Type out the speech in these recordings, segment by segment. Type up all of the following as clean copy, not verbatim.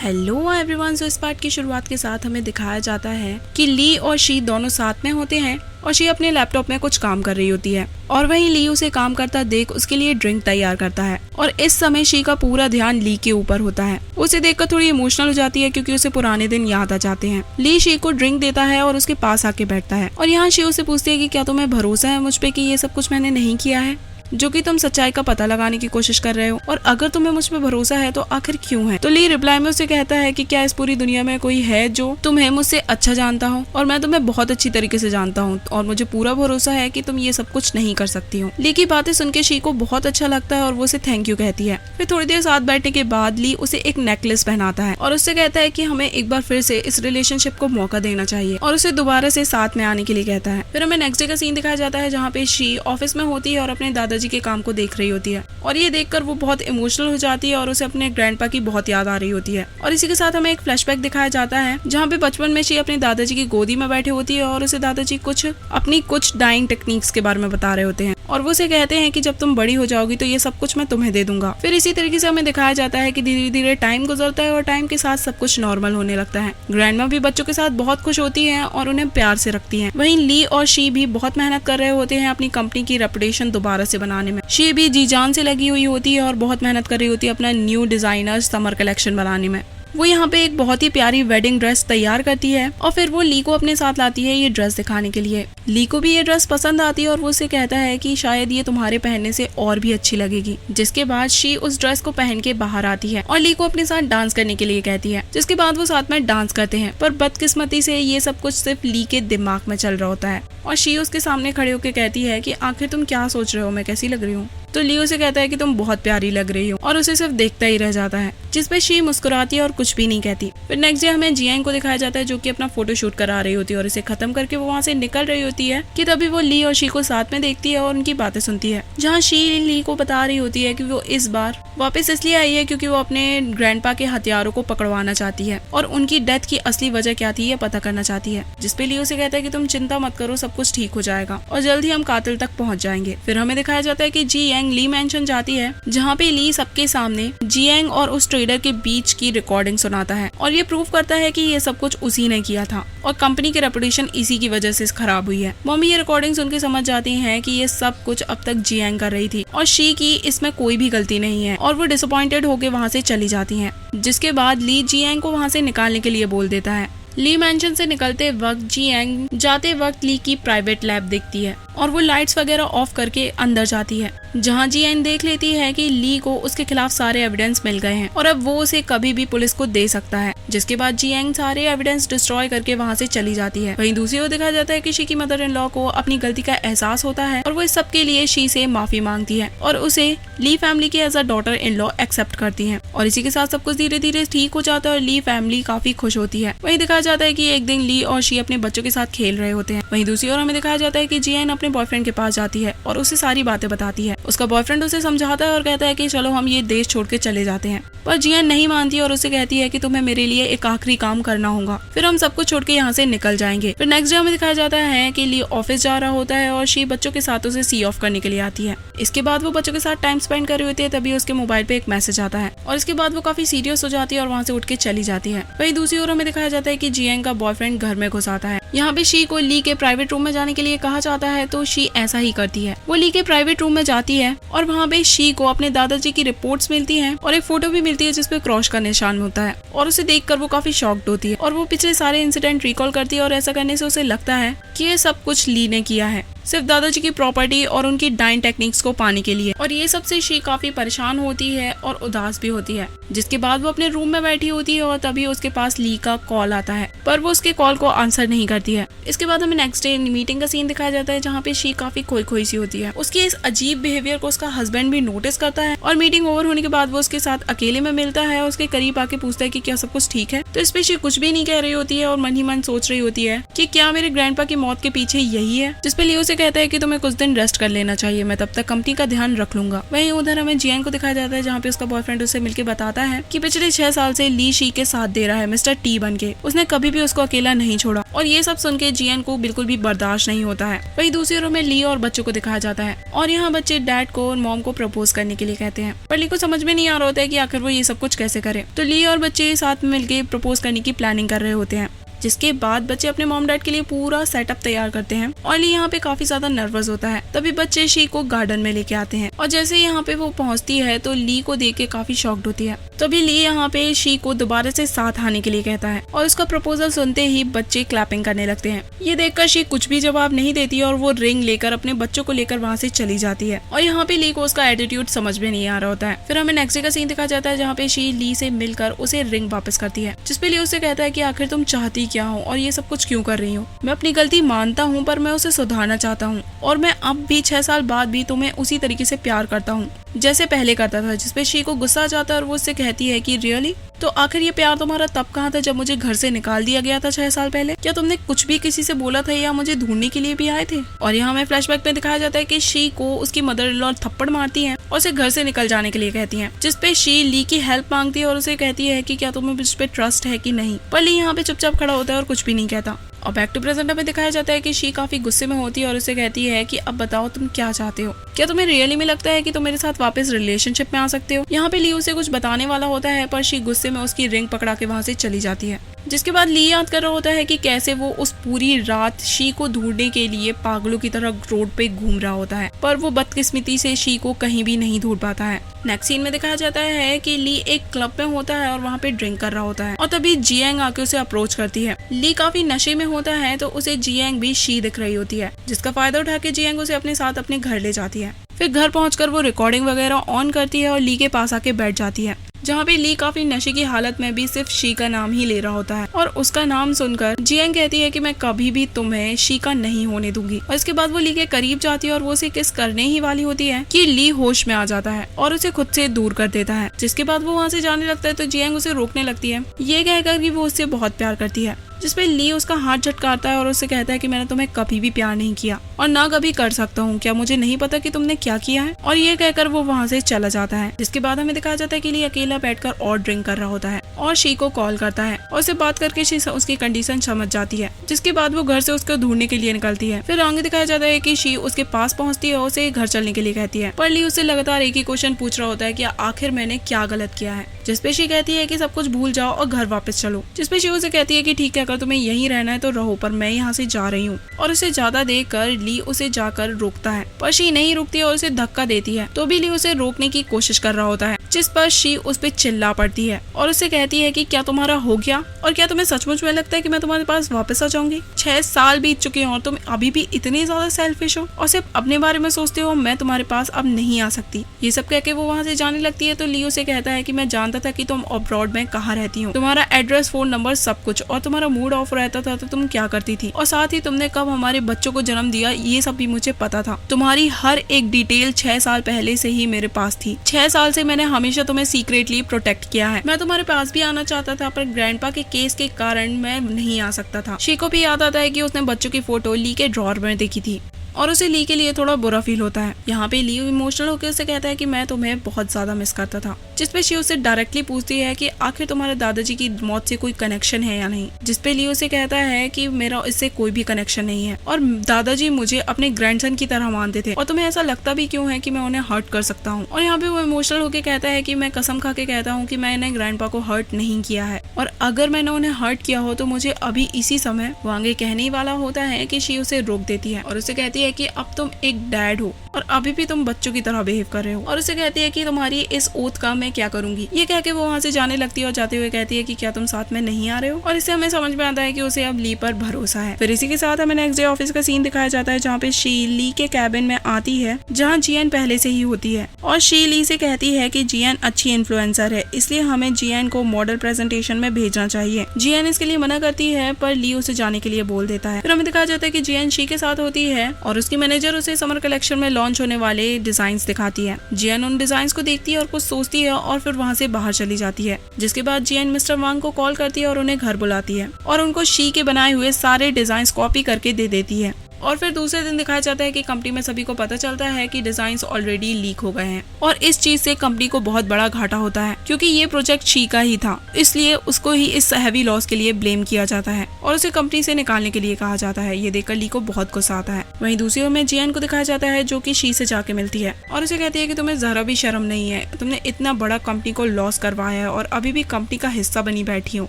Hello everyone. सो इस part की शुरुआत के साथ हमें दिखाया जाता है कि ली और शी दोनों साथ में होते हैं और शी अपने लैपटॉप में कुछ काम कर रही होती है और वहीं ली उसे काम करता देख उसके लिए ड्रिंक तैयार करता है और इस समय शी का पूरा ध्यान ली के ऊपर होता है। उसे देखकर थोड़ी इमोशनल हो जाती है क्योंकि उसे पुराने दिन याद आ जाते हैं। ली शी को ड्रिंक देता है और उसके पास आके बैठता है और यहाँ शी उसे पूछती है कि क्या तुम्हें भरोसा है मुझ पे कि ये सब कुछ मैंने नहीं किया है, जो कि तुम सच्चाई का पता लगाने की कोशिश कर रहे हो, और अगर तुम्हें मुझ पे भरोसा है तो आखिर क्यों है। तो ली रिप्लाई में उसे कहता है कि क्या इस पूरी दुनिया में कोई है जो तुम्हें मुझसे अच्छा जानता हो, और मैं तुम्हें बहुत अच्छी तरीके से जानता हूँ और मुझे पूरा भरोसा है कि तुम ये सब कुछ नहीं कर सकती हो। ली की बातें सुन के शी को बहुत अच्छा लगता है और वो उसे थैंक यू कहती है। फिर थोड़ी देर साथ बैठने के बाद ली उसे एक नेकलेस पहनाता है और उससे कहता है कि हमें एक बार फिर से इस रिलेशनशिप को मौका देना चाहिए और उसे दोबारा से साथ में आने के लिए कहता है। फिर हमें नेक्स्ट डे का सीन दिखाया जाता है जहाँ पे शी ऑफिस में होती है और अपने दादाजी के काम को देख रही होती है और ये देखकर वो बहुत इमोशनल हो जाती है और उसे अपने ग्रैंडपा की बहुत याद आ रही होती है। और इसी के साथ हमें एक फ्लैशबैक दिखाया जाता है जहाँ पे बचपन में शी अपने दादाजी की गोदी में बैठी होती है और उसे दादाजी कुछ डाइंग टेक्निक्स के बारे में बता रहे होते हैं और वो उसे कहते हैं कि जब तुम बड़ी हो जाओगी तो ये सब कुछ मैं तुम्हें दे दूंगा। फिर इसी तरीके से हमें दिखाया जाता है कि धीरे धीरे टाइम गुजरता है और टाइम के साथ सब कुछ नॉर्मल होने लगता है। ग्रैंडमा भी बच्चों के साथ बहुत खुश होती है और उन्हें प्यार से रखती है। वहीं ली और शी भी बहुत मेहनत कर रहे होते हैं अपनी कंपनी की रेपुटेशन दोबारा से बनाने में। शी भी जी जान से लगी हुई होती है और बहुत मेहनत कर रही होती है अपना न्यू डिजाइनर समर कलेक्शन बनाने में। वो यहाँ पे एक बहुत ही प्यारी वेडिंग ड्रेस तैयार करती है और फिर वो ली को अपने साथ लाती है ये ड्रेस दिखाने के लिए। ली को भी ये ड्रेस पसंद आती है और वो उसे कहता है कि शायद ये तुम्हारे पहनने से और भी अच्छी लगेगी। जिसके बाद शी उस ड्रेस को पहन के बाहर आती है और ली को अपने साथ डांस करने के लिए कहती है, जिसके बाद वो साथ में डांस करते हैं। पर बदकिस्मती से ये सब कुछ सिर्फ ली के दिमाग में चल रहा होता है और शी उसके सामने खड़े होकर कहती है कि आखिर तुम क्या सोच रहे हो, मैं कैसी लग रही हूँ। तो ली उसे कहता है कि तुम बहुत प्यारी लग रही हो और उसे सिर्फ देखता ही रह जाता है, जिसपे शी मुस्कुराती है और कुछ भी नहीं कहती। फिर नेक्स्ट डे हमें जियांग को दिखाया जाता है जो कि अपना फोटो शूट करा रही होती है और इसे खत्म करके वो वहाँ से निकल रही होती है कि तभी वो ली और शी को साथ में देखती है और उनकी बातें सुनती है, जहाँ शी ली को बता रही होती है कि वो इस बार वापस इसलिए आई है क्योंकि वो अपने ग्रैंडपा के हथियारों को पकड़वाना चाहती है और उनकी डेथ की असली वजह क्या थी ये पता करना चाहती है। जिसपे ली उसे कहता है कि तुम चिंता मत करो, सब कुछ ठीक हो जाएगा और जल्द ही हम कातिल तक पहुँच जाएंगे। फिर हमें दिखाया जाता है कि जियांग ली मैंशन जाती है जहाँ पे ली सबके सामने जियांग और उस ट्रेडर के बीच की रिकॉर्डिंग सुनाता है और ये प्रूव करता है कि ये सब कुछ उसी ने किया था और कंपनी की रेपुटेशन इसी की वजह से खराब हुई है। मम्मी ये रिकॉर्डिंग सुन के समझ जाती हैं कि ये सब कुछ अब तक जियांग कर रही थी और शी की इसमें कोई भी गलती नहीं है और वो डिसअपॉइंटेड होके वहाँ से चली जाती हैं। जिसके बाद ली जियांग को वहाँ से निकालने के लिए बोल देता है। ली मैंशन से निकलते वक्त जियांग जाते वक्त ली की प्राइवेट लैब दिखती है और वो लाइट्स वगैरह ऑफ करके अंदर जाती है, जहाँ जियांग देख लेती है कि ली को उसके खिलाफ सारे एविडेंस मिल गए हैं और अब वो उसे कभी भी पुलिस को दे सकता है। जिसके बाद जियांग सारे एविडेंस डिस्ट्रॉय करके वहाँ से चली जाती है। वहीं दूसरी ओर दिखाया जाता है कि शी की मदर इन लॉ को अपनी गलती का एहसास होता है और वो इस सब के लिए शी से माफी मांगती है और उसे ली फैमिली के as a daughter in law accept करती है और इसी के साथ सब कुछ धीरे धीरे ठीक हो जाता है और ली फैमिली काफी खुश होती है। वहीं दिखाया जाता है कि एक दिन ली और शी अपने बच्चों के साथ खेल रहे होते हैं। वहीं दूसरी ओर हमें दिखाया जाता है कि जियांग अपने बॉयफ्रेंड के पास जाती है और उसे सारी बातें बताती है। उसका बॉयफ्रेंड उसे समझाता है और कहता है कि चलो हम ये देश छोड़ के चले जाते हैं, पर जियांग नहीं मानती और उसे कहती है कि तुम्हें मेरे लिए एक आखिरी काम करना होगा, फिर हम सब कुछ छोड़ के यहाँ से निकल जाएंगे। फिर नेक्स्ट डे हमें दिखाया जाता है कि ली ऑफिस जा रहा होता है और शी बच्चों के साथ उसे सी ऑफ करने के लिए आती है। इसके बाद वो बच्चों के साथ टाइम स्पेंड कर रही होती है, तभी उसके मोबाइल पे एक मैसेज आता है और इसके बाद वो काफी सीरियस हो जाती है और वहाँ से उठ के चली जाती है। वहीं दूसरी ओर हमें दिखाया जाता है कि जियांग का बॉयफ्रेंड घर में घुस आता है। यहाँ पे शी को ली के प्राइवेट रूम में जाने के लिए कहा जाता है तो शी ऐसा ही करती है। वो ली के प्राइवेट रूम में जाती है और वहाँ पे शी को अपने दादाजी की रिपोर्ट्स मिलती हैं और एक फोटो भी मिलती है जिसपे क्रॉस का निशान होता है और उसे देखकर वो काफी शॉक्ड होती है और वो पिछले सारे इंसिडेंट रिकॉल करती है और ऐसा करने से उसे लगता है कि ये सब कुछ ली ने किया है सिर्फ दादाजी की प्रॉपर्टी और उनकी डाइन टेक्निक्स को पाने के लिए। और ये सबसे शी काफी परेशान होती है और उदास भी होती है। जिसके बाद वो अपने रूम में बैठी होती है और तभी उसके पास ली का कॉल आता है, पर वो उसके कॉल को आंसर नहीं करती है। इसके बाद हमें नेक्स्ट डे मीटिंग का सीन दिखाया जाता है जहाँ पे शी काफी खोई खोई सी होती है। उसकी इस अजीब बिहेवियर को उसका हस्बैंड भी नोटिस करता है और मीटिंग ओवर होने के बाद वो उसके साथ अकेले में मिलता है और उसके करीब आके पूछता है कि क्या सब कुछ ठीक है। तो इस पे शी कुछ भी नहीं कह रही होती है और मन ही मन सोच रही होती है कि क्या मेरे ग्रैंडपा की मौत के पीछे यही है। जिसपे ली उसे कहता है कि तुम्हें कुछ दिन रेस्ट कर लेना चाहिए, मैं तब तक कंपनी का ध्यान रख लूंगा। वहीं उधर हमें जियांग को दिखाया जाता है जहाँ पे उसका बॉयफ्रेंड उसे मिलके बताता है कि पिछले 6 साल से ली शी के साथ दे रहा है मिस्टर टी बन के। उसने कभी भी उसको अकेला नहीं छोड़ा और ये सब सुन के जियन को बिल्कुल भी बर्दाश्त नहीं होता है। वही दूसरी ओर में ली और बच्चों को दिखाया जाता है और यहाँ बच्चे डैड को और मॉम को प्रपोज करने के लिए कहते हैं, पर ली को समझ में नहीं आ रहा होता है कि आखिर वो ये सब कुछ कैसे करे। तो ली और बच्चे साथ में मिलकर प्रपोज करने की प्लानिंग कर रहे होते हैं, जिसके बाद बच्चे अपने मॉम डैड के लिए पूरा सेटअप तैयार करते हैं और ली यहाँ पे काफी ज्यादा नर्वस होता है। तभी बच्चे शी को गार्डन में लेके आते हैं और जैसे यहाँ पे वो पहुंचती है तो ली को देख के काफी शॉक्ड होती है। तभी ली यहाँ पे शी को दोबारा से साथ आने के लिए कहता है और उसका प्रपोजल सुनते ही बच्चे क्लैपिंग करने लगते हैं। ये देखकर शी कुछ भी जवाब नहीं देती और वो रिंग लेकर अपने बच्चों को लेकर वहाँ से चली जाती है और यहाँ पे ली को उसका एटीट्यूड समझ में नहीं आ रहा होता है। फिर हमें नेक्स्ट डे का सीन दिखा जाता है जहाँ पे शी ली से मिलकर उसे रिंग वापस करती है, जिसपे ली उससे कहता है कि आखिर तुम चाहती क्या हो और ये सब कुछ क्यों कर रही हूँ। मैं अपनी गलती मानता हूँ पर मैं उसे सुधारना चाहता हूँ और मैं अब भी 6 साल बाद भी तुम्हें उसी तरीके से प्यार करता हूँ जैसे पहले करता था। जिसपे शी को गुस्सा आ जाता है और वो उससे कहती है कि रियली, तो आखिर ये प्यार तुम्हारा तब कहाँ था जब मुझे घर से निकाल दिया गया था 6 साल पहले? क्या तुमने कुछ भी किसी से बोला था या मुझे ढूंढने के लिए भी आए थे? और यहाँ हमें फ्लैशबैक में दिखाया जाता है कि शी को उसकी मदर इन लॉ थप्पड़ मारती हैं और उसे घर से निकल जाने के लिए कहती हैं, जिसपे शी ली की हेल्प मांगती है और उसे कहती है कि क्या तुम्हें मुझ पे ट्रस्ट है कि नहीं। पर ली यहाँ पे चुपचाप खड़ा होता है और कुछ भी नहीं कहता। और बैक टू प्रेजेंट में दिखाया जाता है कि शी काफी गुस्से में होती है और उसे कहती है कि अब बताओ तुम क्या चाहते हो, क्या तुम्हें रियली में लगता है कि तुम मेरे साथ वापस रिलेशनशिप में आ सकते हो। यहाँ पे ली उसे कुछ बताने वाला होता है पर शी गुस्से में उसकी रिंग पकड़ा के वहाँ से चली जाती है। जिसके बाद ली याद कर रहा होता है कि कैसे वो उस पूरी रात शी को ढूंढने के लिए पागलों की तरह रोड पे घूम रहा होता है, पर वो बदकिस्मती से शी को कहीं भी नहीं ढूंढ पाता है। नेक्स्ट सीन में दिखाया जाता है कि ली एक क्लब में होता है और वहाँ पे ड्रिंक कर रहा होता है और तभी जियांग आके उसे अप्रोच करती है। ली काफी नशे में होता है तो उसे जियांग भी शी दिख रही होती है, जिसका फायदा उठा के जियांग उसे अपने साथ अपने घर ले जाती है। फिर घर पहुंचकर वो रिकॉर्डिंग वगैरह ऑन करती है और ली के पास आके बैठ जाती है, जहाँ पे ली काफी नशे की हालत में भी सिर्फ शी का नाम ही ले रहा होता है और उसका नाम सुनकर जियांग कहती है कि मैं कभी भी तुम्हें शी का नहीं होने दूंगी। और इसके बाद वो ली के करीब जाती है और वो उसे किस करने ही वाली होती है कि ली होश में आ जाता है और उसे खुद से दूर कर देता है। जिसके बाद वो वहाँ से जाने लगता है तो जियांग उसे रोकने लगती है, ये कहकर कि वो उससे बहुत प्यार करती है। जिसपे ली उसका हाथ झटकारता है और उससे कहता है कि मैंने तुम्हें कभी भी प्यार नहीं किया और ना कभी कर सकता हूँ, क्या मुझे नहीं पता कि तुमने क्या किया है। और ये कहकर वो वहाँ से चला जाता है। जिसके बाद हमें दिखाया जाता है कि ली अकेला बैठकर और ड्रिंक कर रहा होता है और शी को कॉल करता है और उससे बात करके शी उसकी कंडीशन समझ जाती है। जिसके बाद वो घर से उसको ढूंढने के लिए निकलती है। फिर आगे दिखाया जाता है कि शी उसके पास पहुंचती है और उसे घर चलने के लिए कहती है, पर ली उससे लगातार एक ही क्वेश्चन पूछ रहा होता है कि आखिर मैंने क्या गलत किया है। जिसपे शी कहती है कि सब कुछ भूल जाओ और घर वापस चलो। जिसपे शी उसे कहती है कि ठीक है, अगर तुम्हें यहीं रहना है तो रहो, पर मैं यहाँ से जा रही हूँ। और उसे ज्यादा देख कर ली उसे जाकर रोकता है, पर शी नहीं रुकती और उसे धक्का देती है। तो भी ली उसे रोकने की कोशिश कर रहा होता है, जिस पर शी उस पे चिल्ला पड़ती है और उसे कहती है कि क्या तुम्हारा हो गया और क्या तुम्हें सचमुच में लगता है कि मैं तुम्हारे पास वापस आ जाऊंगी? 6 साल बीत चुके हैं और तुम अभी भी इतनी ज्यादा सेल्फिश हो और सिर्फ अपने बारे में सोचते हो। मैं तुम्हारे पास अब नहीं आ सकती। ये सब कह के वो वहाँ से जाने लगती है। तो ली उसे कहता है कि मैं जानता था कि तुम अब्रॉड में कहाँ रहती हो, तुम्हारा एड्रेस, फोन नंबर, सब कुछ, और तुम्हारा मूड ऑफ रहता था तो तुम क्या करती थी, और साथ ही तुमने कब हमारे बच्चों को जन्म दिया ये सब भी मुझे पता था। तुम्हारी हर एक डिटेल 6 साल पहले से ही मेरे पास थी। 6 साल से मैंने हमेशा तुम्हें सीक्रेटली प्रोटेक्ट किया है। मैं तुम्हारे पास भी आना चाहता था पर ग्रैंडपा के केस के कारण मैं नहीं आ सकता था। शी को भी याद आता है कि उसने बच्चों की फोटो ली के ड्रॉर में देखी थी और उसे ली के लिए थोड़ा बुरा फील होता है। यहाँ पे ली इमोशनल होकर उसे कहता है कि मैं तुम्हें बहुत ज्यादा मिस करता था। जिसपे शी उसे डायरेक्टली पूछती है कि आखिर तुम्हारे दादाजी की मौत से कोई कनेक्शन है या नहीं। जिसपे ली उसे कहता है कि मेरा इससे कोई भी कनेक्शन नहीं है और दादाजी मुझे अपने ग्रैंडसन की तरह मानते थे और तुम्हें ऐसा लगता भी क्यों है कि मैं उन्हें हर्ट कर सकता हूँ। और यहाँ पे वो इमोशनल होकर कहता है कि मैं कसम खा के कहता हूँ कि मैंने ग्रैंडपा को हर्ट नहीं किया है और अगर मैंने उन्हें हर्ट किया हो तो मुझे अभी इसी समय। वो आगे कहने वाला होता है कि शी उसे रोक देती है और उसे कहती है कि अब तुम एक डैड हो और अभी भी तुम बच्चों की तरह बिहेव कर रहे हो। और उसे कहती है कि तुम्हारी इस ओथ का मैं क्या करूंगी। ये कह के वो वहाँ से जाने लगती है और जाते हुए कहती है कि क्या तुम साथ में नहीं आ रहे हो। और इससे हमें समझ में आता है कि उसे अब ली पर भरोसा है। फिर इसी के साथ हमें नेक्स्ट डे ऑफिस का सीन दिखाया जाता है जहाँ पे शी ली के कैबिन में आती है जहाँ जियन पहले से ही होती है और शी ली से कहती है कि जियन अच्छी इन्फ्लुएंसर है, इसलिए हमें जियन को मॉडल प्रेजेंटेशन में भेजना चाहिए। जियन इसके लिए मना करती है पर ली उसे जाने के लिए बोल देता है। फिर हमें दिखाया जाता है कि जियन शी के साथ होती है और उसकी मैनेजर उसे समर कलेक्शन में लॉन्च होने वाले डिजाइन्स दिखाती है। जियन उन डिजाइन्स को देखती है और कुछ सोचती है और फिर वहाँ से बाहर चली जाती है। जिसके बाद जियन मिस्टर वांग को कॉल करती है और उन्हें घर बुलाती है और उनको शी के बनाए हुए सारे डिजाइन्स कॉपी करके दे देती है। और फिर दूसरे दिन दिखाया जाता है कि कंपनी में सभी को पता चलता है कि डिजाइन्स ऑलरेडी लीक हो गए हैं और इस चीज से कंपनी को बहुत बड़ा घाटा होता है क्योंकि ये प्रोजेक्ट शी का ही था, इसलिए उसको ही इस हैवी लॉस के लिए ब्लेम किया जाता है और उसे कंपनी से निकालने के लिए कहा जाता है। ये देखकर ली को बहुत गुस्सा आता है। वहीं दूसरी ओर में जियान को दिखाया जाता है जो कि शी से जाके मिलती है और उसे कहती है कि तुम्हें जरा भी शर्म नहीं है, तुमने इतना बड़ा कंपनी को लॉस करवाया है और अभी भी कंपनी का हिस्सा बनी बैठी हो।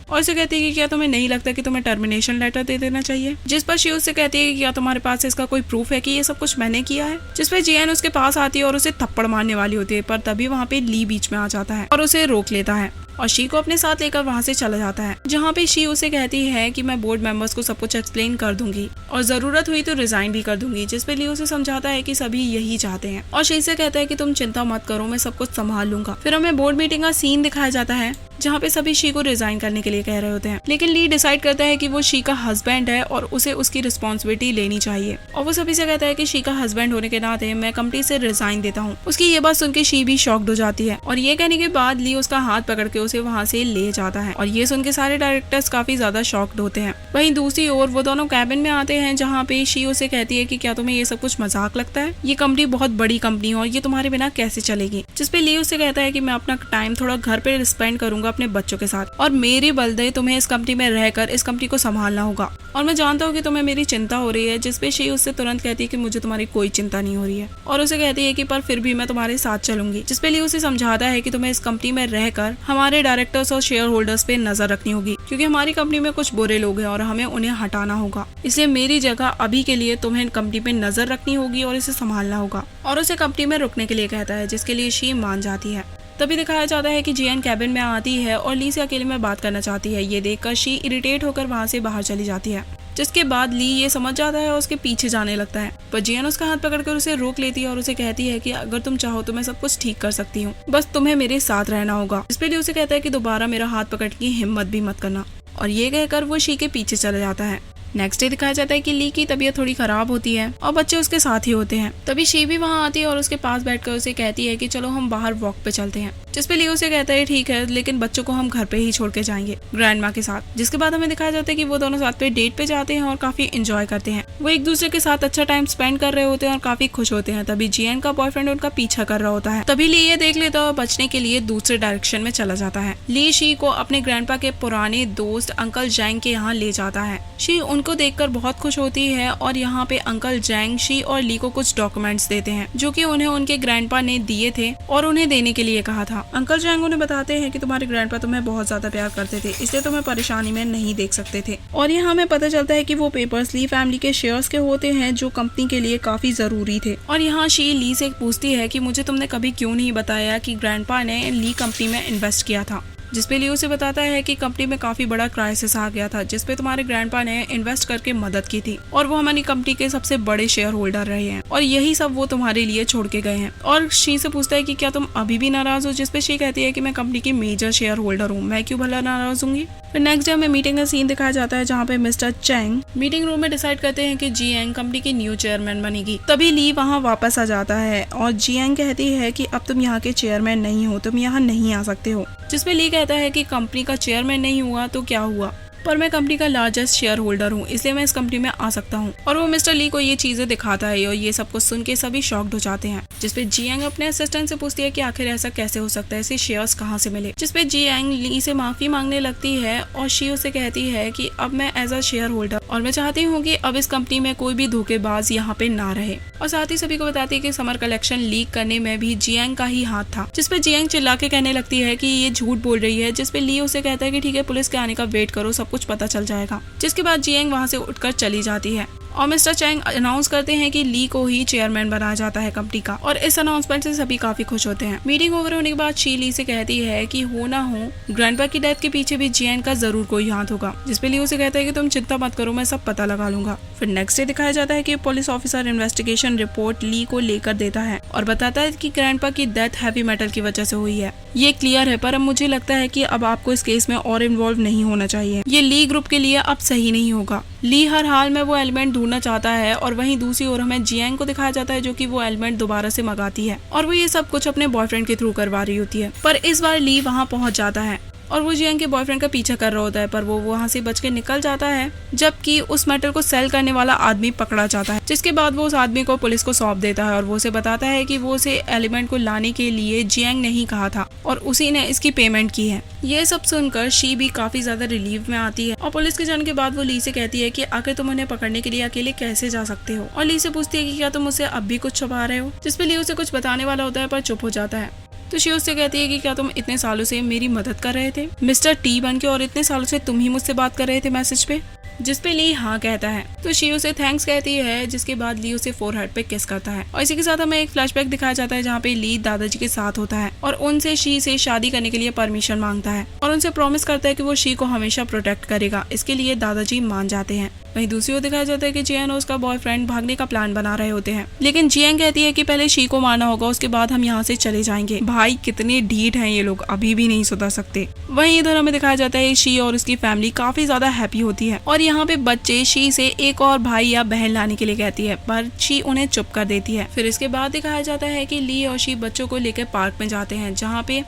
और उसे कहती है कि क्या तुम्हें नहीं लगता कि तुम्हें टर्मिनेशन लेटर दे देना चाहिए, जिस पर शी उससे कहती है कि क्या तुम्हारे पास इसका कोई प्रूफ है कि ये सब कुछ मैंने किया है, जिस पर जियान उसके पास आती है और उसे थप्पड़ मारने वाली होती है, पर तभी वहाँ पे ली बीच में आ जाता है और उसे रोक लेता है और शी को अपने साथ लेकर वहाँ से चला जाता है, जहाँ पे शी उसे कहती है कि मैं बोर्ड मेंबर्स को सब कुछ एक्सप्लेन कर दूंगी और जरूरत हुई तो रिजाइन भी कर दूंगी, जिस पे ली उसे समझाता है कि सभी यही चाहते हैं और शी से कहता है कि तुम चिंता मत करो, मैं सब कुछ संभाल लूंगा। फिर हमें बोर्ड मीटिंग का सीन दिखाया जाता है जहाँ पे सभी शी को रिजाइन करने के लिए कह रहे होते हैं, लेकिन ली डिसाइड करता है कि वो शी का हस्बैंड है और उसे उसकी रिस्पॉन्सिबिलिटी लेनी चाहिए और वो सभी से कहता है कि शी का हस्बैंड होने के नाते मैं कंपनी से रिजाइन देता हूँ। उसकी ये बात सुन के शी भी शॉक्ड हो जाती है और ये कहने के बाद ली उसका हाथ पकड़ के उसे वहाँ से ले जाता है और ये सुन के सारे डायरेक्टर्स काफी ज्यादा शॉक्ड होते हैं। वहीं दूसरी ओर वो दोनों कैबिन में आते हैं जहाँ पे शी उसे कहती है कि क्या तुम्हें ये सब कुछ मजाक लगता है, ये कंपनी बहुत बड़ी कंपनी है और ये तुम्हारे बिना कैसे चलेगी, जिसपे ली उसे कहता है कि मैं अपना टाइम थोड़ा घर पे स्पेंड करूंगा अपने बच्चों के साथ और मेरे बलदे तुम्हें इस कंपनी में रहकर इस कंपनी को संभालना होगा और मैं जानता हूँ कि तुम्हें मेरी चिंता हो रही है, जिसपे शी उससे तुरंत कहती है कि मुझे तुम्हारी कोई चिंता नहीं हो रही है और उसे कहती है कि पर फिर भी मैं तुम्हारे साथ चलूंगी, जिसपे ली उसे समझाता है कि तुम्हें इस कंपनी में रहकर हमारे डायरेक्टर्स और शेयर होल्डर्स पे नजर रखनी होगी क्योंकि हमारी कंपनी में कुछ बुरे लोग हैं और हमें उन्हें हटाना होगा, इसलिए मेरी जगह अभी के लिए तुम्हें कंपनी पे नजर रखनी होगी और इसे संभालना होगा और उसे कंपनी में रुकने के लिए कहता है, जिसके लिए शी मान जाती है। तभी दिखाया जाता है कि जियान कैबिन में आती है और ली से अकेले में बात करना चाहती है। ये देखकर शी इरिटेट होकर वहाँ से बाहर चली जाती है, जिसके बाद ली ये समझ जाता है और उसके पीछे जाने लगता है, पर जियान उसका हाथ पकड़कर उसे रोक लेती है और उसे कहती है कि अगर तुम चाहो तो मैं सब कुछ ठीक कर सकती हूँ, बस तुम्हें मेरे साथ रहना होगा। इस पे ली उसे कहता है कि दोबारा मेरा हाथ पकड़ की हिम्मत भी मत करना और ये कहकर वो शी के पीछे चला जाता है। नेक्स्ट डे दिखाया जाता है कि ली की तबीयत थोड़ी खराब होती है और बच्चे उसके साथ ही होते हैं। तभी शी भी वहाँ आती है और उसके पास बैठकर उसे कहती है कि चलो हम बाहर वॉक पे चलते हैं, जिस पे ली उसे कहता है ठीक है, लेकिन बच्चों को हम घर पे ही छोड़ के जाएंगे ग्रैंड माँ के साथ। जिसके बाद हमें दिखाया जाता है कि वो दोनों साथ पे डेट पे जाते हैं और काफी इंजॉय करते हैं। वो एक दूसरे के साथ अच्छा टाइम स्पेंड कर रहे होते हैं और काफी खुश होते हैं। तभी जियान का बॉयफ्रेंड उनका पीछा कर रहा होता है। तभी ली ये देख लेता और बचने के लिए दूसरे डायरेक्शन में चला जाता है। ली शी को अपने ग्रैंडपा के पुराने दोस्त अंकल जैंग के यहाँ ले जाता है। शी उनको देखकर बहुत खुश होती है और यहाँ पे अंकल जैंग शी और ली को कुछ डॉक्यूमेंट्स देते हैं जो कि उन्हें उनके ग्रैंडपा ने दिए थे और उन्हें देने के लिए कहा था। अंकल जैंग उन्हें बताते हैं कि तुम्हारे ग्रैंडपा तुम्हें बहुत ज्यादा प्यार करते थे, इसलिए तुम्हें परेशानी में नहीं देख सकते थे। और यहाँ हमें पता चलता है कि वो पेपर्स ली फैमिली के शेयर्स के होते हैं जो कंपनी के लिए काफी जरूरी थे। और यहाँ शी ली से पूछती है कि मुझे तुमने कभी क्यों नहीं बताया कि ग्रैंडपा ने ली कंपनी में इन्वेस्ट किया था, जिसपे ली उसे बताता है कि कंपनी में काफी बड़ा क्राइसिस आ गया था जिसपे तुम्हारे ग्रैंडपा ने इन्वेस्ट करके मदद की थी और वो हमारी कंपनी के सबसे बड़े शेयर होल्डर रहे हैं और यही सब वो तुम्हारे लिए छोड़ के गए हैं। और शी से पूछता है कि क्या तुम अभी भी नाराज हो, जिसपे शी कहती है कि मैं कंपनी की मेजर शेयर होल्डर हूँ, मैं क्यों भला नाराज हूँगी। फिर नेक्स्ट डे हमें मीटिंग का सीन दिखाया जाता है जहाँ पे मिस्टर चैंग मीटिंग रूम में डिसाइड करते हैं कि जियांग कंपनी की न्यू चेयरमैन बनेगी। तभी ली वहाँ वापस आ जाता है और जियांग कहती है कि अब तुम यहाँ के चेयरमैन नहीं हो, तुम यहाँ नहीं आ सकते हो। जिसपे ली कहता है कि कंपनी का चेयरमैन नहीं हुआ तो क्या हुआ, पर मैं कंपनी का लार्जेस्ट शेयर होल्डर हूँ, इसलिए मैं इस कंपनी में आ सकता हूँ। और वो मिस्टर ली को ये चीजें दिखाता है और ये सब कुछ सुन के सभी शॉक्ड हो जाते हैं। जिसपे जियांग अपने असिस्टेंट से पूछती है कि आखिर ऐसा कैसे हो सकता है, ऐसे शेयर्स कहाँ से मिले। जिसपे जियांग ली से माफी मांगने लगती है और शी उसे कहती है कि अब मैं एज अ शेयर होल्डर और मैं चाहती हूँ कि अब इस कंपनी में कोई भी धोखेबाज यहाँ पे ना रहे। और साथ ही सभी को बताती है कि समर कलेक्शन लीक करने में भी जियांग का ही हाथ था। जिसपे जियांग चिल्ला के कहने लगती है कि ये झूठ बोल रही है। जिसपे ली उसे कहता है कि ठीक है, पुलिस के आने का वेट करो, सब कुछ पता चल जाएगा। जिसके बाद जियांग वहाँ से उठकर चली जाती है और मिस्टर चैंग अनाउंस करते हैं कि ली को ही चेयरमैन बनाया जाता है कंपनी का और इस अनाउंसमेंट से सभी काफी खुश होते हैं। मीटिंग ओवर होने के बाद शी ली से कहती है कि हो ना हो ग्रैंडपा की डेथ के पीछे भी जियांग का जरूर कोई हाथ होगा। जिसपे ली उसे कहता है कि तुम चिंता मत करो, मैं सब पता लगा लूंगा। फिर नेक्स्ट डे दिखाया जाता है कि पुलिस ऑफिसर इन्वेस्टिगेशन रिपोर्ट ली को लेकर देता है और बताता है कि ग्रैंडपा की डेथ हैवी मेटल की वजह से हुई है। ये क्लियर है, पर अब मुझे लगता है कि अब आपको इस केस में और इन्वॉल्व नहीं होना चाहिए। ये ली ग्रुप के लिए अब सही नहीं होगा। ली हर हाल में वो एलिमेंट ढूंढना चाहता है और वहीं दूसरी ओर हमें जियांग को दिखाया जाता है जो कि वो एलिमेंट दोबारा से मंगाती है और वो ये सब कुछ अपने बॉयफ्रेंड के थ्रू करवा रही होती है। पर इस बार ली वहाँ पहुँच जाता है और वो जियांग के बॉयफ्रेंड का पीछा कर रहा होता है, पर वो वहाँ से बच के निकल जाता है, जबकि उस मेटल को सेल करने वाला आदमी पकड़ा जाता है, जिसके बाद वो उस आदमी को पुलिस को सौंप देता है और वो उसे बताता है कि वो उसे एलिमेंट को लाने के लिए जियांग ने ही कहा था और उसी ने इसकी पेमेंट की है। ये सब सुनकर शी भी काफी ज्यादा रिलीफ में आती है और पुलिस के जाने के बाद वो ली से कहती है कि आखिर तुम उन्हें पकड़ने के लिए अकेले कैसे जा सकते हो, और ली से पूछती है कि क्या तुम मुझसे अब भी कुछ छुपा रहे हो, जिसपे ली उसे कुछ बताने वाला होता है पर चुप हो जाता है। तो शी उससे कहती है कि क्या तुम इतने सालों से मेरी मदद कर रहे थे मिस्टर टी बन के, और इतने सालों से तुम ही मुझसे बात कर रहे थे मैसेज पे, जिसपे ली हाँ कहता है। तो शी उसे थैंक्स कहती है, जिसके बाद ली उसे फोरहेड पे किस करता है। और इसी के साथ हमें एक फ्लैशबैक दिखाया जाता है जहाँ पे ली दादाजी के साथ होता है और उनसे शी से शादी करने के लिए परमिशन मांगता है और उनसे प्रॉमिस करता है कि वो शी को हमेशा प्रोटेक्ट करेगा। इसके लिए दादाजी मान जाते हैं। वहीं दूसरी ओर दिखाया जाता है कि जियान और उसका बॉयफ्रेंड भागने का प्लान बना रहे होते हैं, लेकिन जियांग कहती है कि पहले शी को मारना होगा, उसके बाद हम यहाँ से चले जाएंगे। भाई कितने ढीठ हैं ये लोग, अभी भी नहीं सुधर सकते। वहीं इधर हमें दिखाया जाता है शी और उसकी फैमिली काफी ज्यादा हैप्पी होती है और यहाँ पे बच्चे शी से एक और भाई या बहन लाने के लिए कहती है, पर शी उन्हें चुप कर देती है। फिर इसके बाद दिखाया जाता है कि ली और शी बच्चों को लेकर पार्क में जाते हैं, जहाँ पे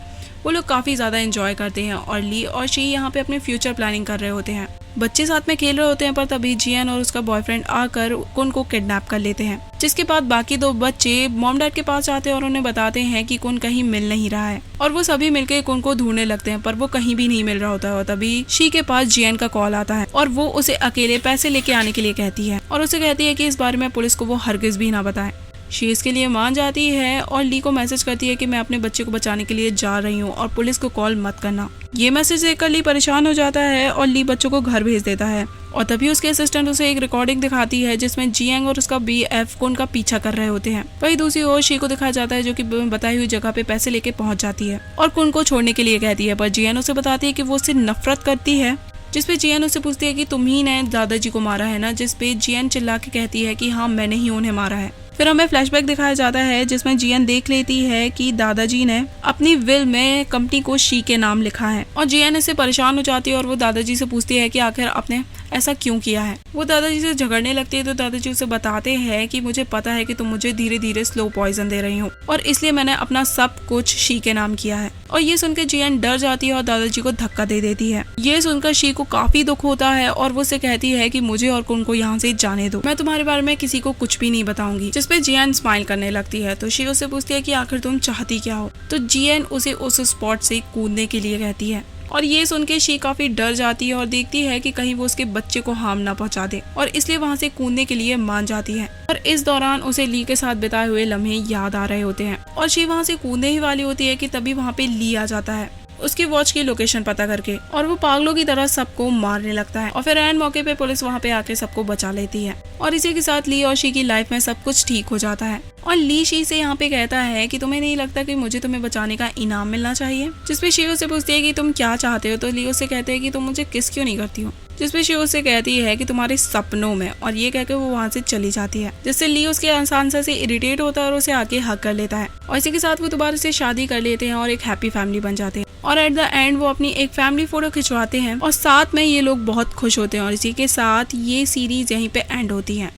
वो लोग काफी ज्यादा एंजॉय करते हैं और ली और शी यहाँ पे अपने फ्यूचर प्लानिंग कर रहे होते हैं। बच्चे साथ में खेल रहे होते हैं, पर तभी जियान और उसका बॉयफ्रेंड आकर कुन को किडनैप कर लेते हैं, जिसके बाद बाकी दो बच्चे मॉम डैड के पास जाते हैं और उन्हें बताते हैं कि कुन कहीं मिल नहीं रहा है और वो सभी मिलकर कुन को ढूंढने लगते हैं, पर वो कहीं भी नहीं मिल रहा होता है। और तभी शी के पास जियान का कॉल आता है और वो उसे अकेले पैसे लेके आने के लिए कहती है और उसे कहती है कि इस बारे में पुलिस को वो हरगिज भी ना बताए। शी इसके लिए मान जाती है और ली को मैसेज करती है कि मैं अपने बच्चे को बचाने के लिए जा रही हूँ और पुलिस को कॉल मत करना। ये मैसेज देखकर ली परेशान हो जाता है और ली बच्चों को घर भेज देता है और तभी उसके असिस्टेंट उसे एक रिकॉर्डिंग दिखाती है जिसमें जियांग और उसका BF कुन का पीछा कर रहे होते हैं। वहीं दूसरी ओर शी को दिखाया जाता है जो कि बताई हुई जगह पे पैसे लेके पहुंच जाती है और कुन को छोड़ने के लिए कहती है, पर जियान उसे बताती है कि वो उससे नफरत करती है, जिसपे जियान उसे पूछती है कि तुम ही ने दादाजी को मारा है ना, जिसपे जियान चिल्ला के कहती है कि हाँ मैंने ही उन्हें मारा है। फिर हमें फ्लैशबैक दिखाया जाता है जिसमें जियान देख लेती है कि दादाजी ने अपनी विल में कंपनी को शी के नाम लिखा है और जियान इससे परेशान हो जाती है और वो दादाजी से पूछती है कि आखिर आपने ऐसा क्यों किया है। वो दादाजी से झगड़ने लगती है तो दादाजी उसे बताते हैं कि मुझे पता है कि तुम मुझे धीरे धीरे स्लो पॉइजन दे रही हो और इसलिए मैंने अपना सब कुछ शी के नाम किया है। और ये सुनकर जियान डर जाती है और दादाजी को धक्का दे देती है। ये सुनकर शी को काफी दुख होता है और वो उसे कहती है कि मुझे और कुन को यहाँ से जाने दो, मैं तुम्हारे बारे में किसी को कुछ भी नहीं बताऊंगी, जिसपे जियान स्माइल करने लगती है। तो शी उससे पूछती है कि आखिर तुम चाहती क्या हो, तो जियान उसे उस स्पॉट से कूदने के लिए कहती है और ये सुन के शी काफी डर जाती है और देखती है कि कहीं वो उसके बच्चे को हार्म ना पहुंचा दे और इसलिए वहां से कूदने के लिए मान जाती है। और इस दौरान उसे ली के साथ बिताए हुए लम्हे याद आ रहे होते हैं और शी वहां से कूदने ही वाली होती है कि तभी वहां पे ली आ जाता है उसकी वॉच की लोकेशन पता करके और वो पागलों की तरह सबको मारने लगता है और फिर एन मौके पे पुलिस वहाँ पे आके सबको बचा लेती है और इसी के साथ ली और शी की लाइफ में सब कुछ ठीक हो जाता है। और ली शी से यहाँ पे कहता है कि तुम्हें नहीं लगता कि मुझे तुम्हें बचाने का इनाम मिलना चाहिए, जिसपे शी उससे पूछती है कि तुम क्या चाहते हो, तो ली उससे कहते हैं कि तुम मुझे किस क्यों नहीं करती हो, जिसपे शी उससे कहती है कि तुम्हारे सपनों में, और ये कहकर वो वहाँ से चली जाती है, जिससे ली उसके आंसर से इरिटेट होता है और उसे आके हक कर लेता है और इसी के साथ वो दोबारा से शादी कर लेते हैं और एक हैप्पी फैमिली बन जाते हैं और एट द एंड वो अपनी एक फैमिली फोटो खिंचवाते हैं और साथ में ये लोग बहुत खुश होते हैं और इसी के साथ ये सीरीज यहीं पे एंड होती है।